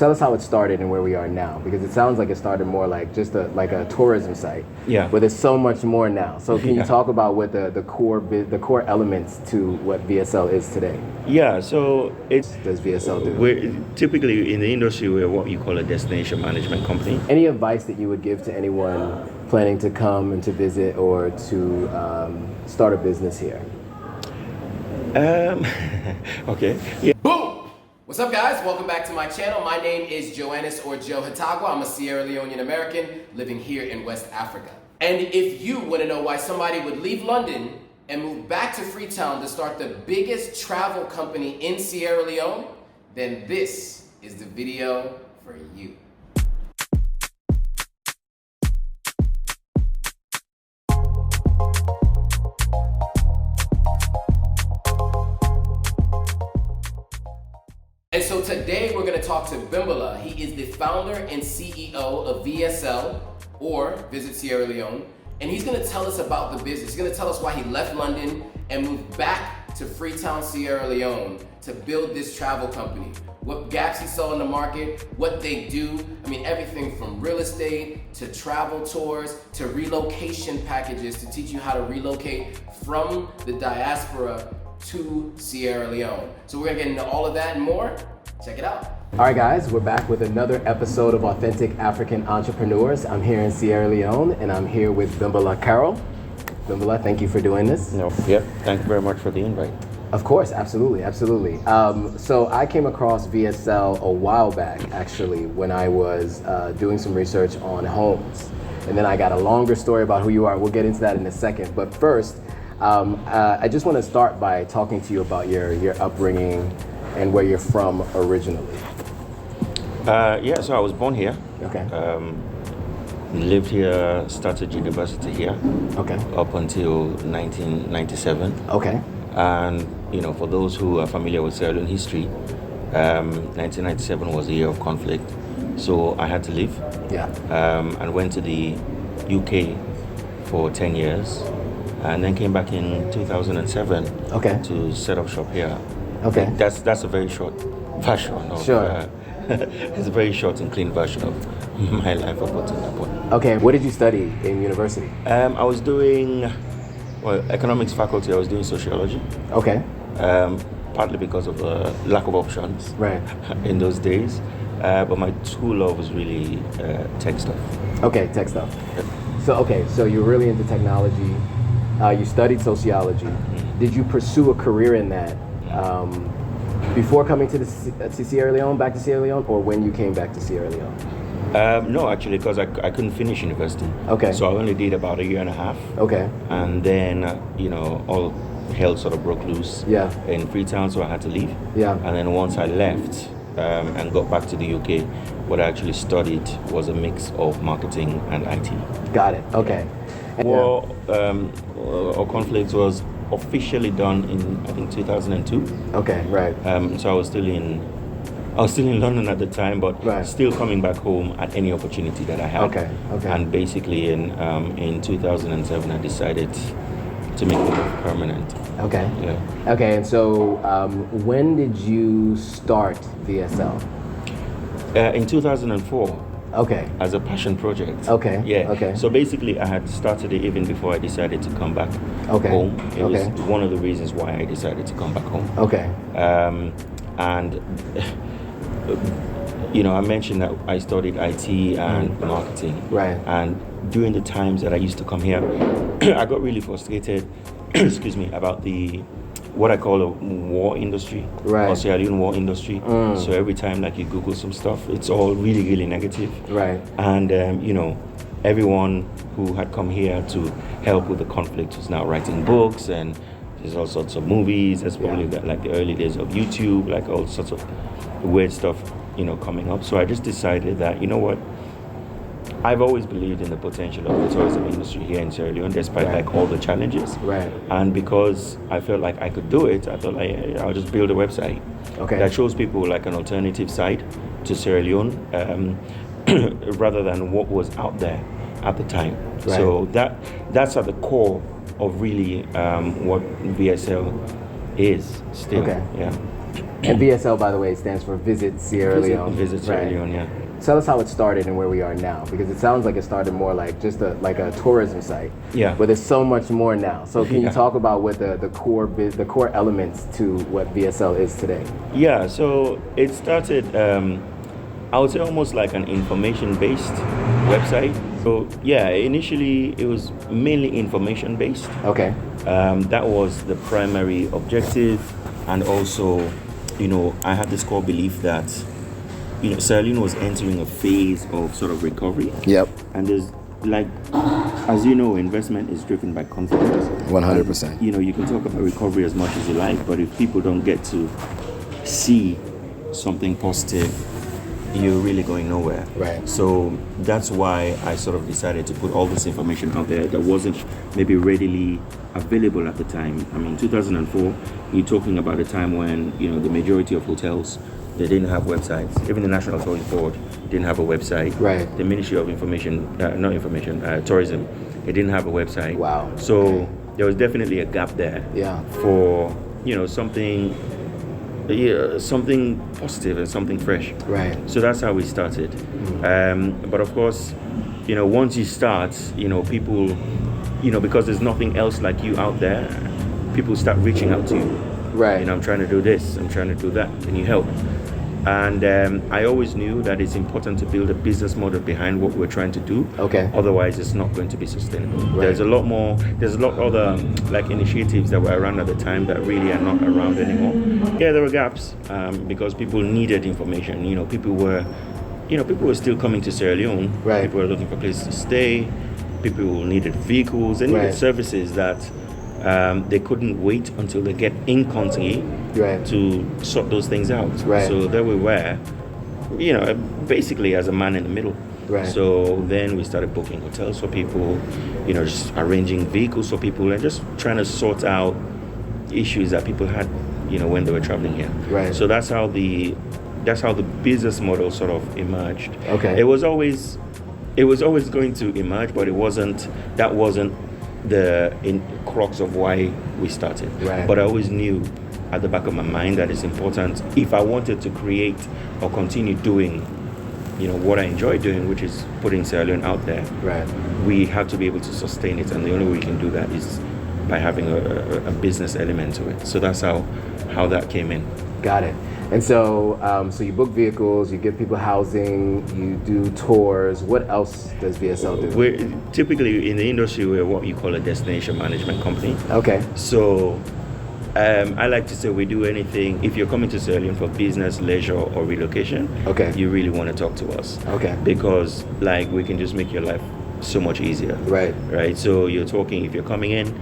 tell us how it started and where we are now, because it sounds like it started more like just like a tourism site. Yeah. But there's so much more now. So can you Yeah. talk about what the core elements to what VSL is today? Yeah, so it's Does VSL do? we're typically in the industry we're what you call a destination management company. Any advice that you would give to anyone planning to come and to visit or to start a business here? Okay. Yeah. Boom! What's up, guys? Welcome back to my channel. My name is Joannis or Joe Hatagwa. I'm a Sierra Leonean American living here in West Africa. And if you want to know why somebody would leave London and move back to Freetown to start the biggest travel company in Sierra Leone, then this is the video for you. And so today we're going to talk to Bimbola. He is the founder and CEO of VSL, or Visit Sierra Leone, and he's going to tell us about the business. He's going to tell us why he left London and moved back to Freetown, Sierra Leone to build this travel company. What gaps he saw in the market, what they do. I mean, everything from real estate to travel tours to relocation packages to teach you how to relocate from the diaspora to Sierra Leone. So we're gonna get into all of that and more. Check it out. All right, guys, we're back with another episode of Authentic African Entrepreneurs. I'm here in Sierra Leone, and I'm here with Bimbola Caroll. Bimbola, thank you for doing this. No. Yep. Thank you very much for the invite. Of course, absolutely, absolutely. So I came across VSL a while back, actually, when I was doing some research on homes. And then I got a longer story about who you are. We'll get into that in a second. But first, I just want to start by talking to you about your upbringing and where you're from originally. Yeah, so I was born here. Okay. Lived here, started university here. Okay. Up until 1997. Okay. And, you know, for those who are familiar with Sierra Leone history, 1997 was a year of conflict. So I had to leave. Yeah. And went to the UK for 10 years. And then came back in 2007 to set up shop here. Okay. That's a very short version of Sure. it's a very short and clean version of my life up until that point. Okay, what did you study in university? I was doing economics faculty. I was doing sociology. Okay. Partly because of the lack of options Right. in those days. But my true love was really tech stuff. Okay, tech stuff. Yep. So you're really into technology. You studied sociology. Did you pursue a career in that before coming to Sierra Leone, back to Sierra Leone, or when you came back to Sierra Leone? No, actually, because I couldn't finish university. Okay. So I only did about a year and a half. Okay. And then, all hell sort of broke loose in Freetown, so I had to leave. Yeah. And then once I left and got back to the UK, what I actually studied was a mix of marketing and IT. Got it. Okay. War or conflict was officially done in, I think, 2002. Okay, right. So I was still in London at the time, but still coming back home at any opportunity that I had. Okay. And basically in 2007, I decided to make it permanent. Okay. Yeah. Okay, and so when did you start VSL? In 2004. Okay. As a passion project. Okay. Yeah. Okay. So basically, I had started it even before I decided to come back home. It was one of the reasons why I decided to come back home. Okay. And I mentioned that I studied IT and marketing. Right. And during the times that I used to come here, I got really frustrated. excuse me, about what I call a war industry, or Sierra Leone war industry. So every time you Google some stuff, it's all really, really negative. Right. And everyone who had come here to help with the conflict was now writing books, and there's all sorts of movies. That's probably the early days of YouTube, all sorts of weird stuff, coming up. So I just decided that, you know what, I've always believed in the potential of the tourism industry here in Sierra Leone, despite all the challenges. Right. And because I felt like I could do it, I thought I'll just build a website that shows people an alternative site to Sierra Leone, rather than what was out there at the time. Right. So that's at the core of really what VSL is still. Okay. Yeah. And VSL, by the way, stands for Visit Sierra Leone. Visit Sierra Right. Leone, yeah. Tell us how it started and where we are now, because it sounds like it started more like just a tourism site. Yeah. But there's so much more now. So can you Yeah. talk about what the core elements to what VSL is today? Yeah, so it started, I would say almost like an information-based website. So yeah, initially it was mainly information-based. Okay. That was the primary objective, and also, I had this core belief that, Sierra Leone was entering a phase of sort of recovery. Yep. And there's like, as you know, investment is driven by confidence. 100%. And, you can talk about recovery as much as you like, but if people don't get to see something positive, you're really going nowhere. Right. So that's why I sort of decided to put all this information out there that wasn't maybe readily available at the time. I mean, 2004, you're talking about a time when, the majority of hotels, they didn't have websites. Even the National Tourism Board didn't have a website. Right. The Ministry of Tourism, they didn't have a website. Wow. So Okay. there was definitely a gap there. Yeah. For, something positive and something fresh. Right. So that's how we started. But of course, once you start, people, because there's nothing else like you out there, people start reaching out to you. Right. I'm trying to do this, I'm trying to do that, can you help? And I always knew that it's important to build a business model behind what we're trying to do. Okay. Otherwise, it's not going to be sustainable. Right. There's a lot other like initiatives that were around at the time that really are not around anymore. Yeah, there were gaps because people needed information. People were still coming to Sierra Leone. Right. People were looking for places to stay. People needed vehicles. They needed Right. services that they couldn't wait until they get in country Right. to sort those things out. Right. So there we were, basically as a man in the middle. Right. So then we started booking hotels for people, just arranging vehicles for people and just trying to sort out issues that people had, when they were traveling here. Right. So that's how the business model sort of emerged. Okay. It was always going to emerge, but that wasn't the crux of why we started. Right. But I always knew at the back of my mind that it's important if I wanted to create or continue doing, what I enjoy doing, which is putting Sierra Leone out there. Right. We have to be able to sustain it, and the only way we can do that is by having a business element to it. So that's how that came in. Got it. And so, so you book vehicles, you give people housing, you do tours. What else does VSL do? We're typically in the industry, we're what you call a destination management company. Okay. So I like to say we do anything. If you're coming to Sierra Leone for business, leisure, or relocation, Okay. you really want to talk to us. Okay. Because we can just make your life so much easier. Right. Right. So you're talking, if you're coming in,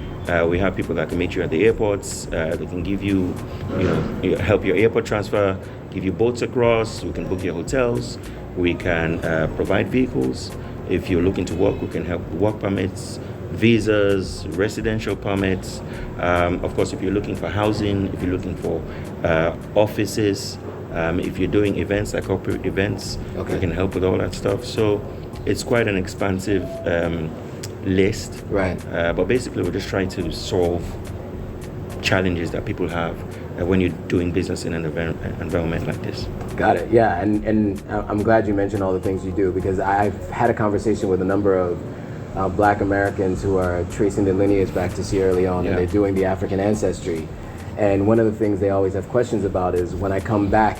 we have people that can meet you at the airports. They can give you, help your airport transfer, give you boats across. We can book your hotels. We can provide vehicles. If you're looking to work, we can help with work permits, visas, residential permits. Of course, if you're looking for housing, if you're looking for offices, if you're doing events like corporate events, Okay. we can help with all that stuff. So it's quite an expansive list. Right. But basically, we're just trying to solve challenges that people have when you're doing business in an environment like this. Got it. Yeah, and I'm glad you mentioned all the things you do, because I've had a conversation with a number of Black Americans who are tracing their lineage back to Sierra Leone, Yeah. and they're doing the African ancestry. And one of the things they always have questions about is, when I come back,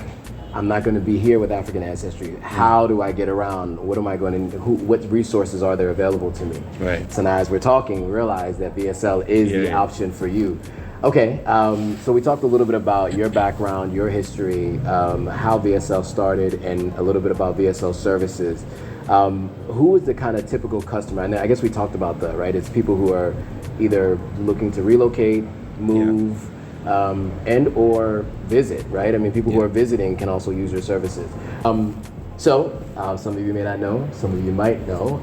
I'm not going to be here with African ancestry. How do I get around? What am I going to? What resources are there available to me? Right. So now, as we're talking, we realize that VSL is the Yeah. option for you. Okay, so we talked a little bit about your background, your history, how VSL started, and a little bit about VSL services. Who is the kind of typical customer? And I guess we talked about that, right? It's people who are either looking to relocate, move, and or visit, right? I mean, people who are visiting can also use your services. So some of you may not know, some of you might know,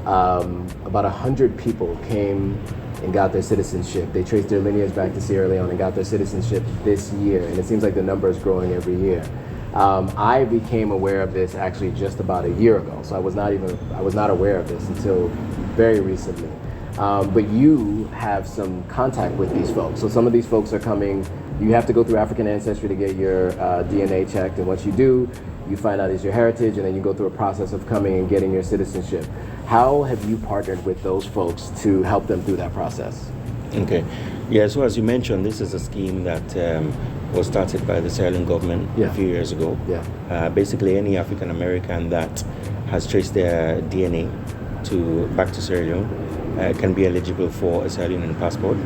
about 100 people came and got their citizenship. They traced their lineage back to Sierra Leone and got their citizenship this year, and it seems like the number is growing every year. I became aware of this actually just about a year ago, so I was not aware of this until very recently. But you have some contact with these folks. So some of these folks are coming You have to go through African Ancestry to get your DNA checked, and once you do, you find out is your heritage, and then you go through a process of coming and getting your citizenship. How have you partnered with those folks to help them through that process? Okay. Yeah, so as you mentioned, this is a scheme that was started by the Sierra Leone government a few years ago. Yeah. Basically, any African American that has traced their DNA back to Sierra Leone can be eligible for a Sierra Leonean passport,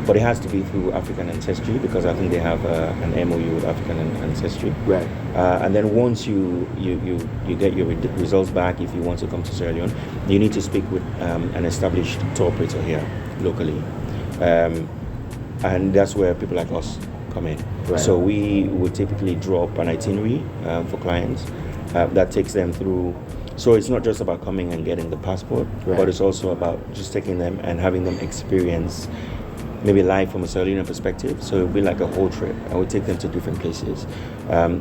but it has to be through African Ancestry, because I think they have an MOU with African Ancestry. Right. And then once you get your results back, if you want to come to Sierra Leone, you need to speak with an established tour operator here locally. And that's where people like us come in. Right. So we would typically draw up an itinerary for clients that takes them through. So it's not just about coming and getting the passport, but it's also about just taking them and having them experience maybe life from a Sierra Leonean perspective. So it'll be like a whole trip. I would take them to different places.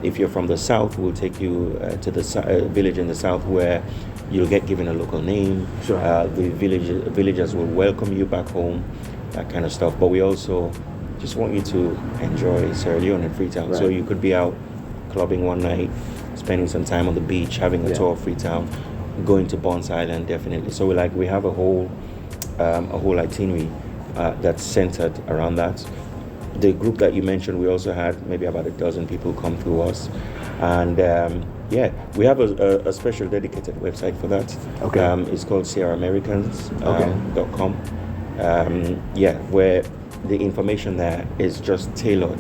If you're from the south, we'll take you to the village in the south where you'll get given a local name. Sure. The villagers will welcome you back home, that kind of stuff. But we also just want you to enjoy Sierra Leone and Freetown. So you could be out clubbing one night, spending some time on the beach, having a tour of Freetown, going to Bonds Island, definitely. So we have a whole itinerary that's centered around that. The group that you mentioned, we also had maybe about a dozen people come through us, and we have a special dedicated website for that. Okay. It's called SierraAmericans.com. Where the information there is just tailored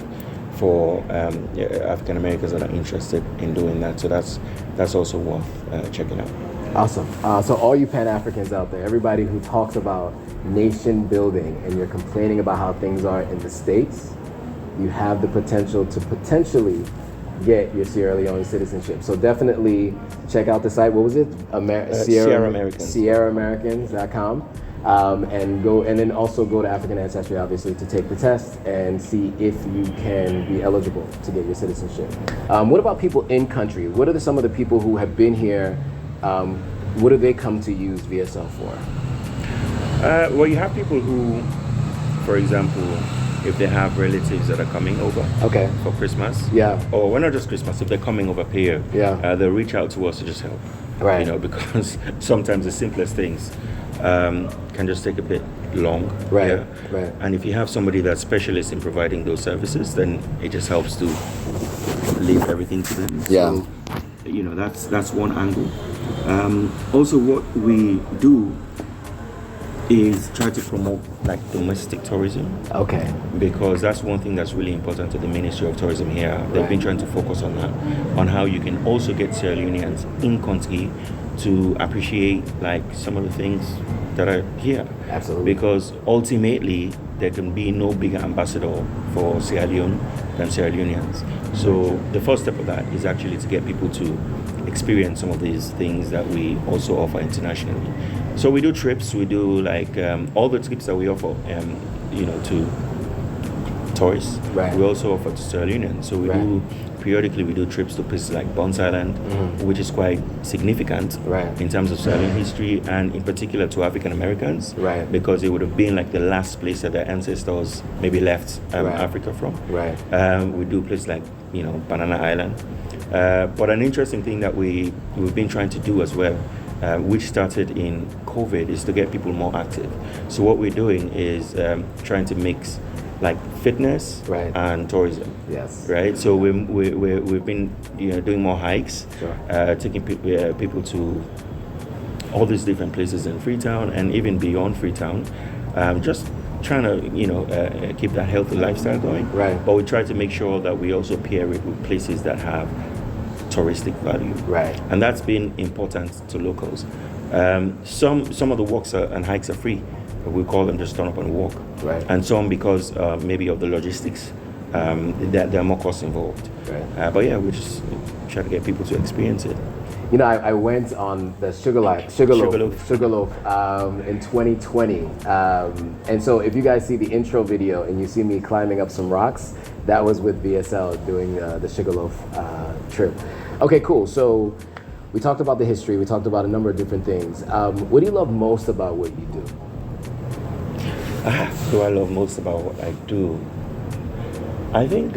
for African Americans that are interested in doing that. So that's also worth checking out. Awesome. So all you Pan-Africans out there, everybody who talks about nation building and you're complaining about how things are in the States, you have the potential to potentially get your Sierra Leone citizenship. So definitely check out the site. What was it? Sierra Americans. SierraAmericans.com. And then also go to African Ancestry, obviously, to take the test and see if you can be eligible to get your citizenship. What about people in country? What are some of the people who have been here? What do they come to use VSL for? Well, you have people who, for example, if they have relatives that are coming over for Christmas, or well, not just Christmas, if they're coming over here, they'll reach out to us to just help. Right. Because sometimes the simplest things can just take a bit long. Right. And if you have somebody that's specialist in providing those services, then it just helps to leave everything to them. Yeah. So, that's one angle. Also, what we do is try to promote like domestic tourism. Okay. Because that's one thing that's really important to the Ministry of Tourism here. They've been trying to focus on that, on how you can also get Sierra Leoneans in country to appreciate like some of the things that are here. Absolutely. Because ultimately there can be no bigger ambassador for Sierra Leone than Sierra Leoneans. So the first step of that is actually to get people to experience some of these things that we also offer internationally. So we do trips, we do like all the trips that we offer, to tourists. Right. We also offer to Sierra Leoneans. So periodically we do trips to places like Bonds Island, which is quite significant in terms of Sierra Leone history, and in particular to African Americans, because it would have been like the last place that their ancestors maybe left Africa from. We do places like Banana Island. But an interesting thing that we've been trying to do as well, which started in COVID, is to get people more active. So what we're doing is trying to mix like fitness and tourism. Yes. Right. So we've been doing more hikes, taking people to all these different places in Freetown and even beyond Freetown, just trying to keep that healthy lifestyle going. Right. But we try to make sure that we also pair it with places that have touristic value. Right. And that's been important to locals. Some of the walks and hikes are free. We call them just turn up and walk. Right. And some, because maybe of the logistics, there are more costs involved. Right. But yeah, we just try to get people to experience it. I went on the Sugarloaf in 2020. And so if you guys see the intro video and you see me climbing up some rocks, that was with VSL doing the Sugarloaf trip. Okay, cool. So we talked about the history. We talked about a number of different things. What do you love most about what you do? What do I love most about what I do? I think,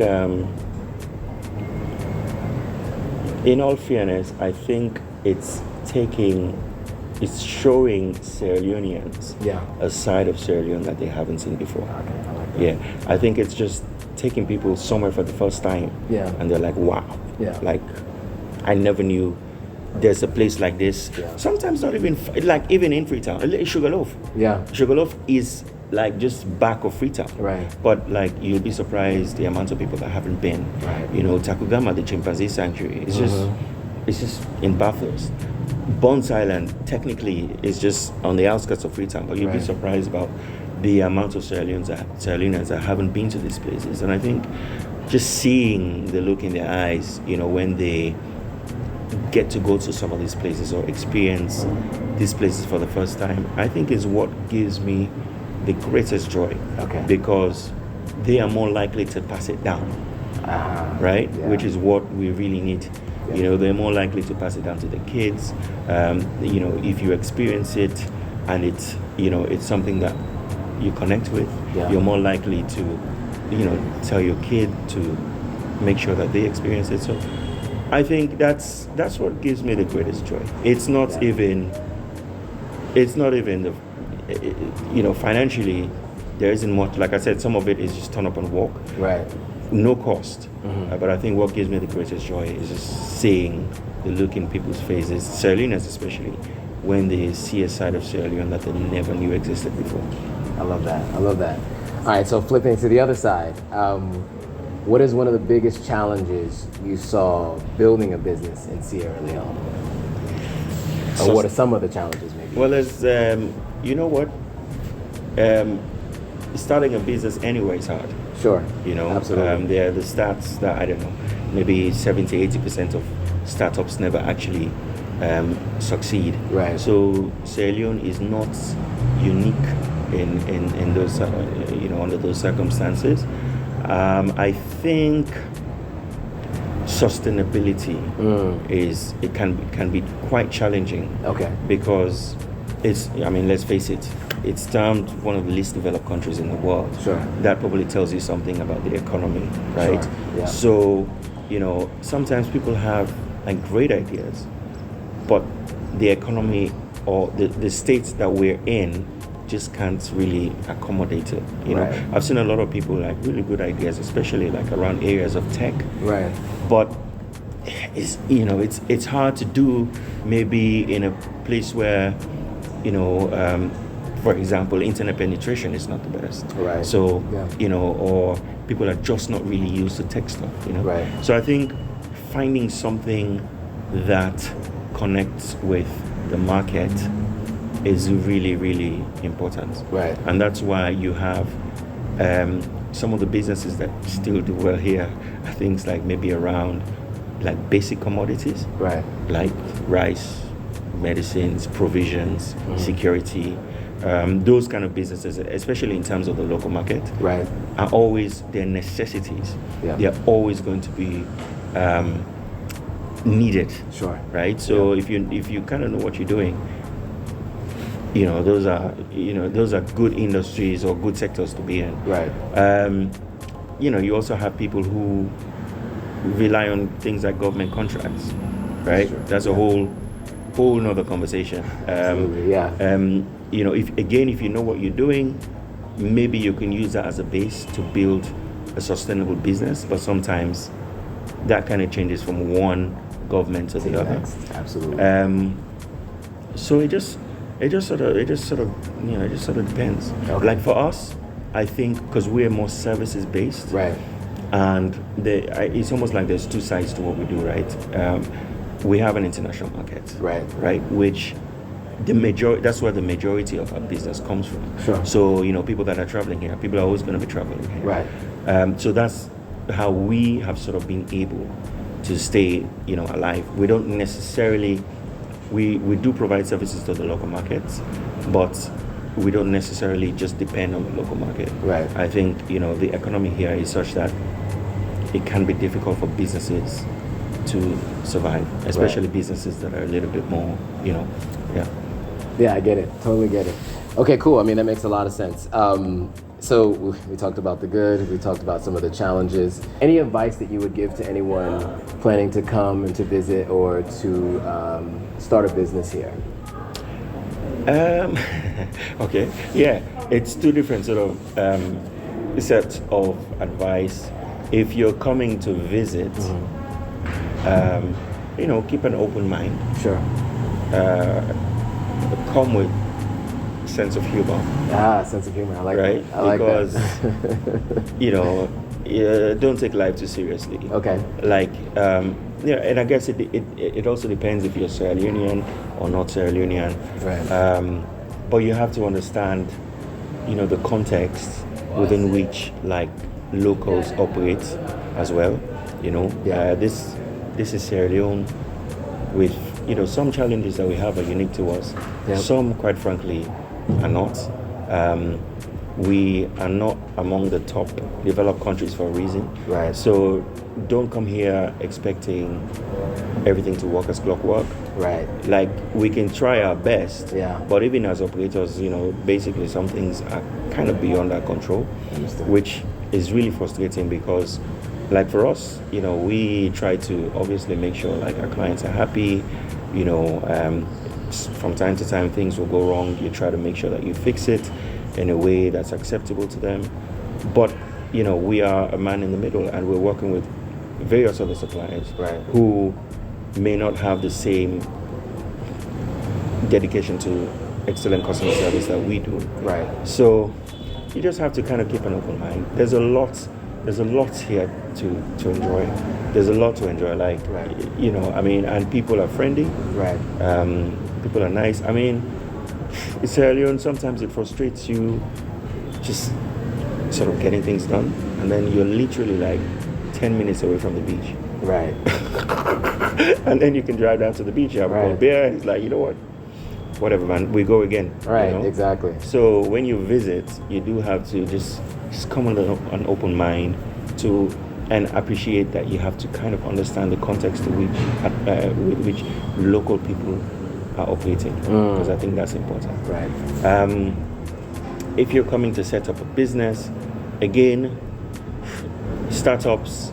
in all fairness, I think it's showing Sierra Leoneans a side of Sierra Leone that they haven't seen before. Okay, I like that. Yeah, I think it's just taking people somewhere for the first time. Yeah. And they're like, wow. Yeah. Like, I never knew there's a place like this. Yeah. Sometimes not even, like even in Freetown, Sugarloaf. Yeah. Sugarloaf is like just back of Freetown. Right. But like, you'll be surprised the amount of people that haven't been. Right. You know, Takugama, the chimpanzee sanctuary, it's just in Bathurst. Bones Island technically is just on the outskirts of Freetown, but you'll be surprised about the amount of Sierra Leoneans that haven't been to these places. And I think just seeing the look in their eyes, you know, when they get to go to some of these places or experience these places for the first time, I think is what gives me the greatest joy. Okay. Because they are more likely to pass it down, right? Yeah. Which is what we really need. Yeah. You know, they're more likely to pass it down to the kids. You know, if you experience it and it's, you know, it's something that you connect with, you're more likely to, you know, tell your kid to make sure that they experience it. So I think that's what gives me the greatest joy. It's not even the, you know, financially, there isn't much. Like I said, some of it is just turn up and walk. Right. No cost. But I think what gives me the greatest joy is just seeing the look in people's faces, Sierra Leoneans especially, when they see a side of Sierra Leone that they never knew existed before. I love that. I love that. All right, so flipping to the other side, what is one of the biggest challenges you saw building a business in Sierra Leone? Or what are some of the challenges maybe? Well, there's, you know what? Starting a business anywhere is hard. Sure. You know, absolutely. there are the stats that, I don't know, maybe 70-80% of startups never actually succeed. Right. So Sierra Leone is not unique in those, you know, under those circumstances. I think sustainability can be quite challenging. Okay. Because it's, I mean, let's face it, it's termed one of the least developed countries in the world. Sure. That probably tells you something about the economy, right? Sure. Yeah. So, you know, sometimes people have like great ideas, but the economy or the states that we're in just can't really accommodate it. You know, Right. I've seen a lot of people like really good ideas, especially like around areas of tech. Right. But it's, you know, it's hard to do maybe in a place where, you know, for example, internet penetration is not the best. Right. So, Yeah. you know, or people are just not really used to tech stuff, you know. Right. So I think finding something that connects with the market is really, really important. Right. And that's why you have some of the businesses that still do well here are things like maybe around like basic commodities, Right. like rice, medicines, provisions, security. Those kind of businesses, especially in terms of the local market, Right. are always, they're necessities. Yeah. They're always going to be needed. Sure. Right. So if you kind of know what you're doing, you know, those are good industries or good sectors to be in. Right. You know, you also have people who rely on things like government contracts, right? Sure. That's a whole nother conversation. Absolutely, yeah. You know, if you know what you're doing, maybe you can use that as a base to build a sustainable business. But sometimes that kind of changes from one government to the other. Next. Absolutely. So it just sort of depends. Okay. Like for us, I think because we're more services based, Right. and it's almost like there's two sides to what we do, right? We have an international market, Right. Which that's where the majority of our business comes from. Sure. So, you know, people that are traveling here, people are always going to be traveling here. Right. So that's how we have sort of been able to stay, you know, alive. We don't necessarily, we do provide services to the local markets, but we don't necessarily just depend on the local market. Right. I think, you know, the economy here is such that it can be difficult for businesses to survive, especially businesses that are a little bit more, you know, yeah. Yeah, I get it. Totally get it. Okay, cool. I mean, that makes a lot of sense. So we talked about the good, we talked about some of the challenges. Any advice that you would give to anyone planning to come and to visit or to start a business here? Okay, yeah, it's two different sort of sets of advice. If you're coming to visit, keep an open mind. Sure. Come with sense of humor. Sense of humor. I like right? that. I like because, that. Don't take life too seriously. Okay. Like, and I guess it also depends if you're Sierra Leonean or not Sierra Leonean. Right. But you have to understand, the context within which like locals operate as well. This is Sierra Leone with some challenges that we have are unique to us. Yep. Some, quite frankly, are not. We are not among the top developed countries for a reason. Right. So don't come here expecting everything to work as clockwork. Right. Like, we can try our best, Yeah. but even as operators, basically some things are kind of beyond our control, Understood. which is really frustrating because, like, for us, we try to obviously make sure like our clients are happy. From time to time things will go wrong. You try to make sure that you fix it in a way that's acceptable to them. But we are a man in the middle, and we're working with various other suppliers Right. who may not have the same dedication to excellent customer service that we do. Right. So you just have to kind of keep an open mind. There's a lot here to enjoy. There's a lot to enjoy. Like, Right. and people are friendly. Right. People are nice. It's Sierra Leone. Sometimes it frustrates you just sort of getting things done, and then you're literally like 10 minutes away from the beach. Right. And then you can drive down to the beach, have a cold Right. beer, and it's like, you know what? Whatever, man, we go again. Right. Exactly. So when you visit, you do have to just come with an open mind and appreciate that you have to kind of understand the context to with which local people are operating, because I think that's important. Right. If you're coming to set up a business, again, startups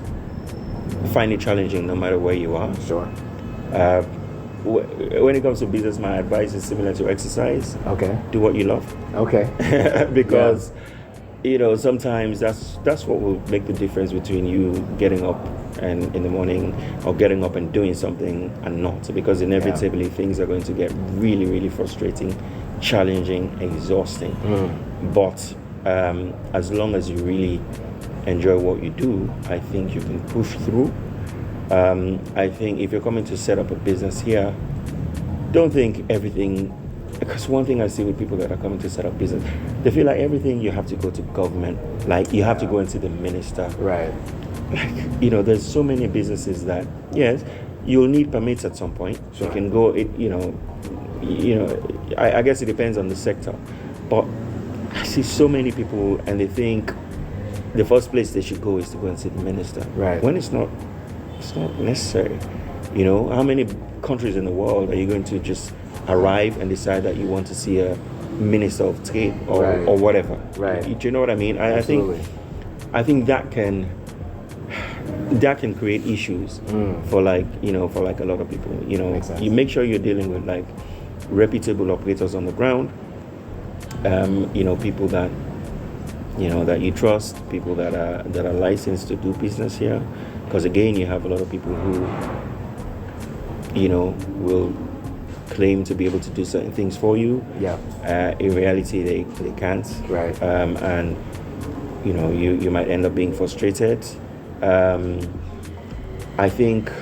find it challenging no matter where you are. Sure. When it comes to business, my advice is similar to exercise. Okay. Do what you love. Okay. Because sometimes that's what will make the difference between you getting up and in the morning or getting up and doing something and not, because inevitably things are going to get really, really frustrating, challenging, exhausting. But as long as you really enjoy what you do, I think you can push through. I think if you're coming to set up a business here, don't think everything, because one thing I see with people that are coming to set up business, they feel like everything you have to go to government, like you have to go and see the minister. Right. Like, there's so many businesses that, yes, you'll need permits at some point. Sure. You can go, I guess it depends on the sector. But I see so many people and they think the first place they should go is to go and see the minister. Right. When it's not necessary. How many countries in the world are you going to just arrive and decide that you want to see a minister of trade or whatever? Right. Do you know what I mean? I think that can create issues for like a lot of people. Makes sense. You make sure you're dealing with like reputable operators on the ground. People that that you trust, people that are licensed to do business here. Because again, you have a lot of people who will claim to be able to do certain things for you. Yeah. In reality, they can't. Right. And you might end up being frustrated. I think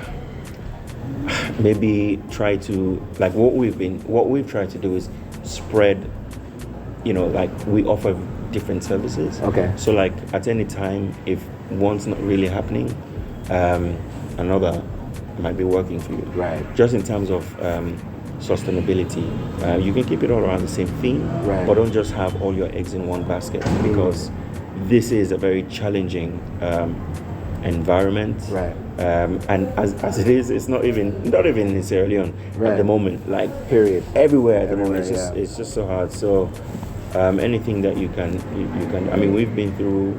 maybe try to, like, what we've tried to do is spread. Like, we offer different services. Okay. So like at any time, if one's not really happening, another might be working for you. Right. Just in terms of sustainability, you can keep it all around the same theme, Right. but don't just have all your eggs in one basket, because this is a very challenging environment. Right. And as it is, it's not even in Sierra Leone at Right. the moment. Like, Period. everywhere at the Everywhere, moment, yeah. it's just so hard. So anything that you can. I mean, we've been through.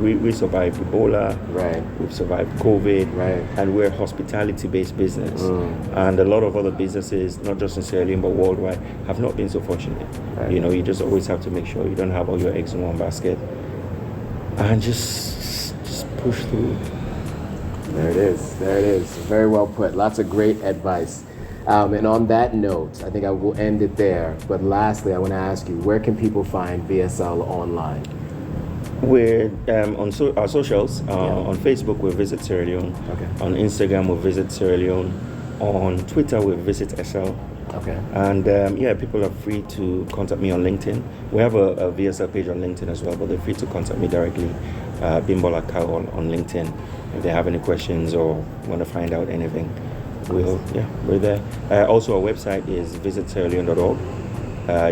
We survived Ebola. Right. We've survived COVID. Right. And we're a hospitality-based business, and a lot of other businesses, not just in Sierra Leone but worldwide, have not been so fortunate. Right. You know, you just always have to make sure you don't have all your eggs in one basket, and just push through. There it is. There it is. Very well put. Lots of great advice. And on that note, I think I will end it there. But lastly, I want to ask you, where can people find VSL Online? We're on our socials. On Facebook, we Visit Sierra Leone. Okay. On Instagram, we Visit Sierra Leone. On Twitter, we Visit SL. Okay. And people are free to contact me on LinkedIn. We have a VSL page on LinkedIn as well, but they're free to contact me directly, Bimbola Caroll on LinkedIn, if they have any questions or want to find out anything. We're there. Also, our website is visitsierraleone.org.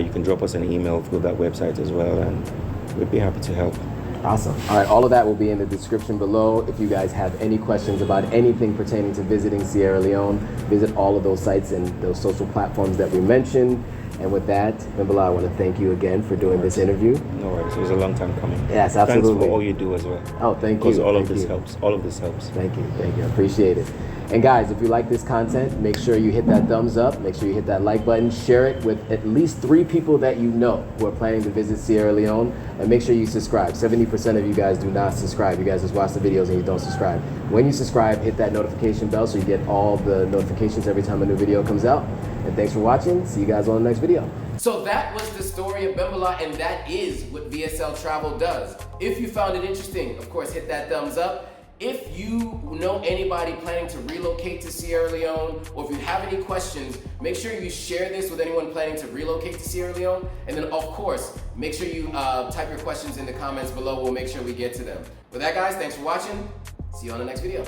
You can drop us an email through that website as well, and we'd be happy to help. Awesome. All right, all of that will be in the description below. If you guys have any questions about anything pertaining to visiting Sierra Leone, visit all of those sites and those social platforms that we mentioned. And with that, Bimbola, I want to thank you again for doing this interview. No worries. It was a long time coming. Yes, absolutely. Thanks for all you do as well. Oh, thank you. Because all of Thank this you. helps. All of this helps. Thank you. Thank you. I appreciate it. And guys, if you like this content, make sure you hit that thumbs up. Make sure you hit that like button. Share it with at least 3 people that you know who are planning to visit Sierra Leone. And make sure you subscribe. 70% of you guys do not subscribe. You guys just watch the videos and you don't subscribe. When you subscribe, hit that notification bell so you get all the notifications every time a new video comes out. And thanks for watching. See you guys on the next video. So that was the story of Bimbola, and that is what VSL Travel does. If you found it interesting, of course, hit that thumbs up. If you know anybody planning to relocate to Sierra Leone, or if you have any questions, make sure you share this with anyone planning to relocate to Sierra Leone. And then, of course, make sure you type your questions in the comments below. We'll make sure we get to them. With that, guys, thanks for watching. See you on the next video.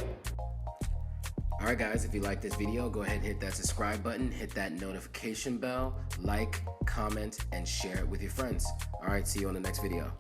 All right, guys, if you like this video, go ahead and hit that subscribe button, hit that notification bell, like, comment, and share it with your friends. All right, see you on the next video.